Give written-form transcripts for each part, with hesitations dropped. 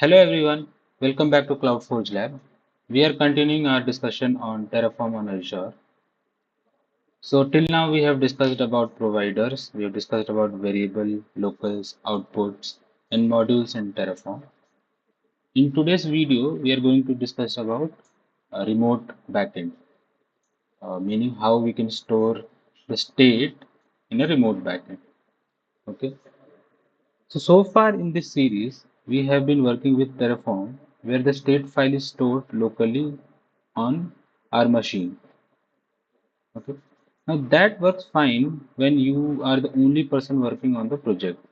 Hello everyone, welcome back to CloudForge Lab. We are continuing our discussion on Terraform on Azure. So till now we have discussed about providers, we have discussed about variable, locals, outputs, and modules in Terraform. In today's video, we are going to discuss about a remote backend, meaning how we can store the state in a remote backend. Okay. So far in this series, we have been working with Terraform, where the state file is stored locally on our machine. Okay. Now that works fine when you are the only person working on the project.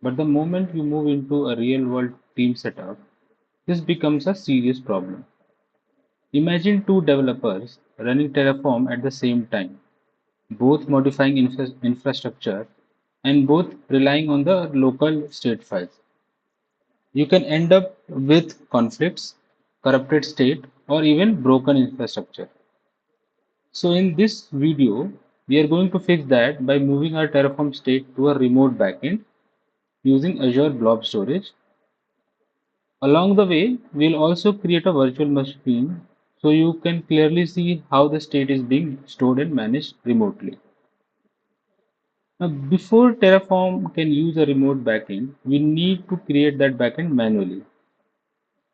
But the moment you move into a real world team setup, this becomes a serious problem. Imagine two developers running Terraform at the same time, both modifying infrastructure and both relying on the local state files. You can end up with conflicts, corrupted state, or even broken infrastructure. So in this video, we are going to fix that by moving our Terraform state to a remote backend using Azure Blob Storage. Along the way, we'll also create a virtual machine so you can clearly see how the state is being stored and managed remotely. Now, before Terraform can use a remote backend, we need to create that backend manually.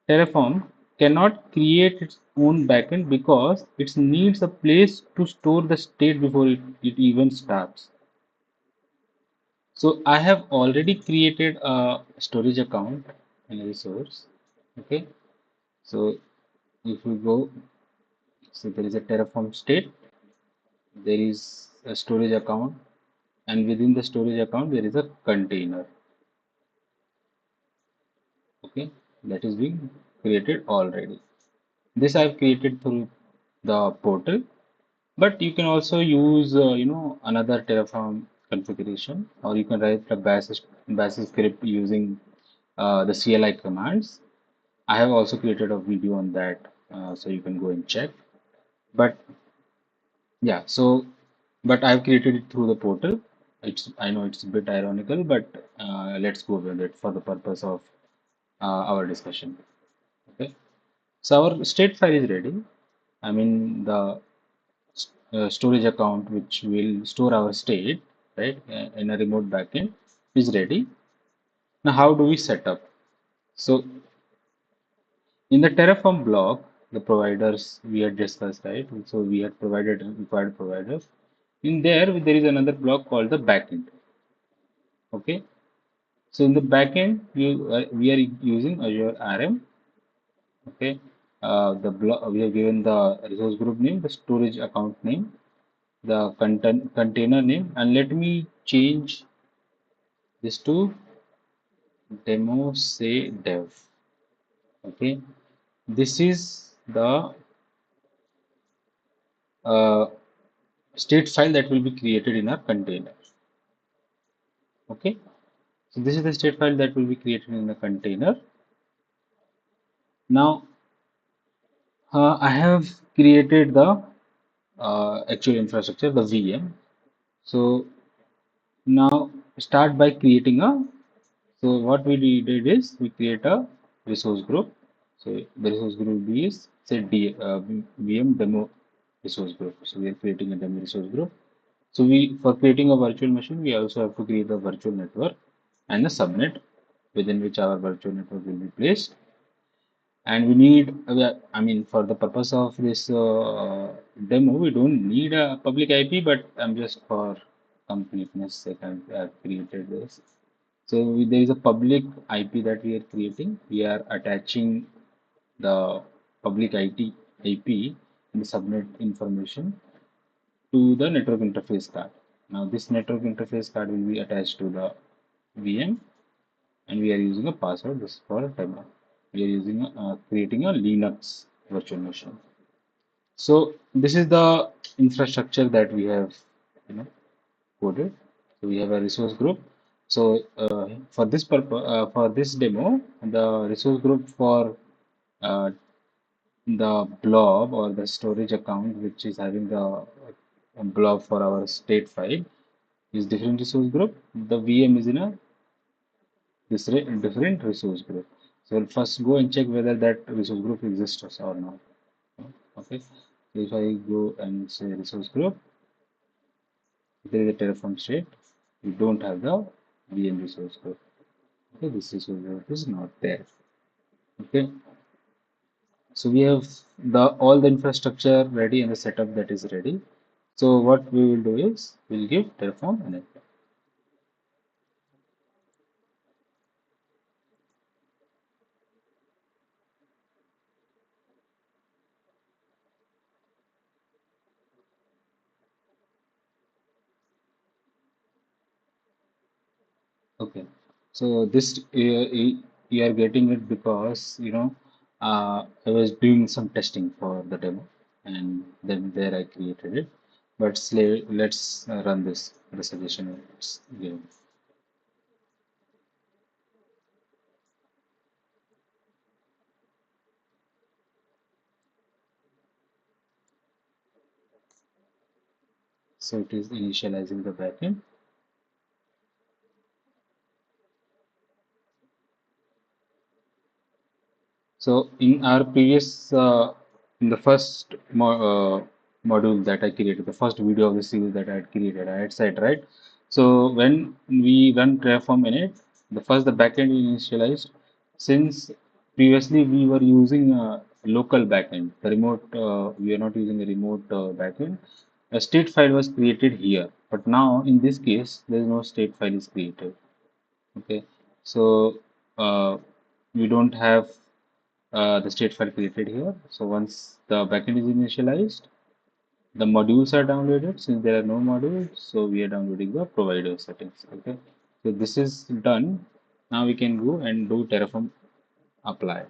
Terraform cannot create its own backend because it needs a place to store the state before it even starts. So I have already created a storage account in a resource. Okay. So if you go, so there is a Terraform state, there is a storage account, and within the storage account there is a container. Okay, that is being created already. This I've created through the portal, but you can also use another Terraform configuration, or you can write a bash script using the CLI commands. I have also created a video on that, so you can go and check. But yeah, so but I've created it through the portal. I know it's a bit ironical, but let's go with it for the purpose of our discussion. Okay, so our state file is ready. I mean the storage account which will store our state, right, in a remote backend is ready. Now, how do we set up? So in the Terraform block, the providers we had discussed, right? So we had provided required providers. In there is another block called the backend. Okay. So in the backend, we are using Azure RM. Okay. The block we have given the resource group name, the storage account name, the container name, and let me change this to demo say dev. Okay. This is the uh, state file that will be created in our container. Okay, so this is the state file that will be created in the container. Now, I have created the actual infrastructure, the VM. So now start by creating a. So what we did is we create a resource group. So the resource group B is say VM demo resource group. So we are creating a demo resource group. So we for creating a virtual machine, we also have to create a virtual network and a subnet within which our virtual network will be placed. And we need, I mean, for the purpose of this demo, we don't need a public IP, but I'm just for completeness sake, I've created this. So there is a public IP that we are creating. We are attaching the public IP and the subnet information to the network interface card. Now this network interface card will be attached to the VM, and we are using a password. This is for a demo. We are using creating a Linux virtual machine. So this is the infrastructure that we have, you know, coded. So we have a resource group. So for this purpose, for this demo, the resource group for uh, the blob or the storage account, which is having the blob for our state file, is different resource group. The VM is in a different resource group. So So we'll first go and check whether that resource group exists or not. Okay. So if I go and say resource group, there is a Terraform state. We don't have the VM resource group. Okay, this resource group is not there. Okay. So we have the all the infrastructure ready and the setup that is ready. So what we will do is we'll give Terraform an input. Okay. So this you are getting it because I was doing some testing for the demo and then there I created it. But let's run this the suggestion it's given. So it is initializing the backend. So in our previous, in the first module that I created, the first video of the series that I had created, I had said, right? So when we run Terraform in it, the backend we initialized, since previously we were using a local backend, the remote, we are not using a remote backend. A state file was created here, but now in this case, there is no state file is created. Okay, so we don't have the state file created here. So once the backend is initialized, the modules are downloaded. Since there are no modules, so we are downloading the provider settings. Okay, so this is done. Now we can go and do Terraform apply.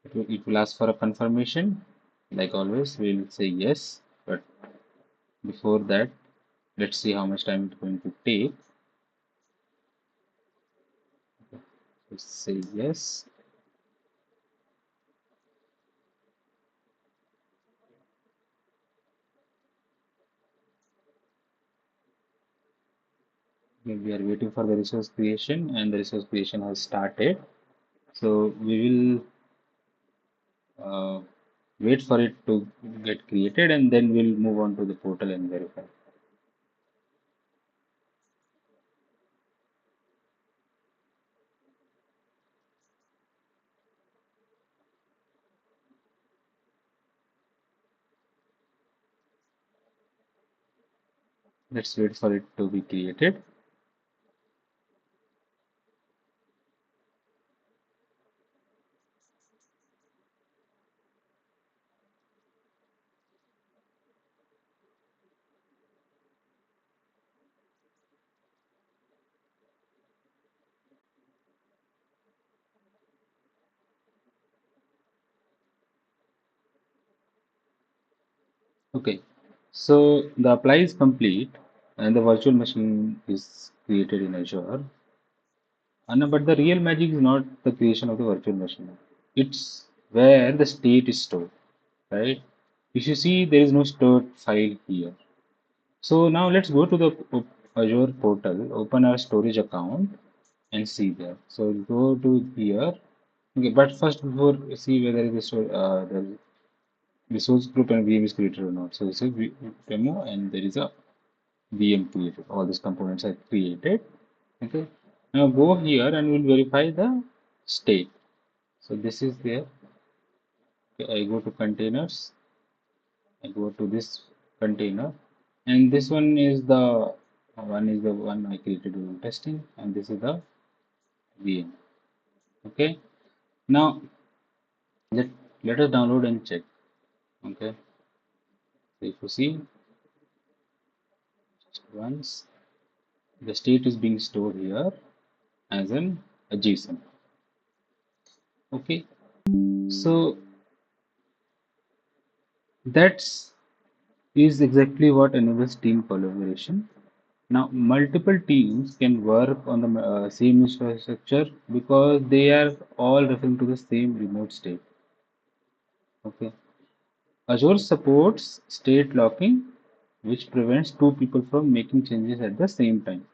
Okay. It will ask for a confirmation. Like always, we'll say yes. But before that, let's see how much time it's going to take. Let's say yes. We are waiting for the resource creation, and the resource creation has started. So we will wait for it to get created and then we'll move on to the portal and verify. Let's wait for it to be created. Okay, so the apply is complete and the virtual machine is created in Azure. And but the real magic is not the creation of the virtual machine. It's where the state is stored, right? If you see, there is no stored file here. So now let's go to the Azure portal, open our storage account and see there. So go to here. Okay, but first before see whether it is the resource group and VM is created or not. So this is demo and there is a VM created. All these components are created. Okay. Now go here and we'll verify the state. So this is there. Okay, I go to containers. I go to this container, and this one I created during testing, and this is the VM. Okay. Now let let us download and check. Okay. So if you see just once, the state is being stored here as a JSON. Okay. So that's is exactly what enables team collaboration. Now, multiple teams can work on the same infrastructure because they are all referring to the same remote state. Okay. Azure supports state locking, which prevents two people from making changes at the same time.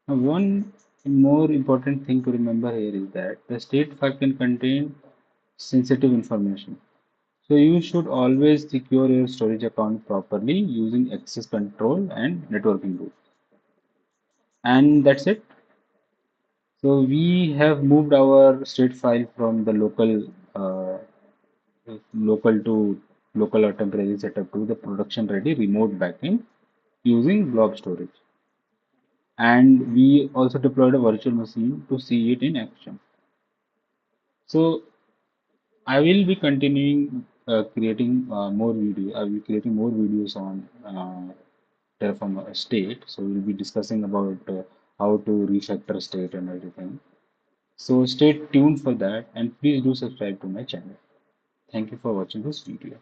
Now, one more important thing to remember here is that the state file can contain sensitive information. So you should always secure your storage account properly using access control and networking rules. And that's it. So we have moved our state file from the local to local or temporary setup to the production ready remote backend using blob storage. And we also deployed a virtual machine to see it in action. So I will be continuing creating more video. I will be creating more videos on Terraform state. So we'll be discussing about how to refactor state and everything. So stay tuned for that and please do subscribe to my channel. Thank you for watching this video.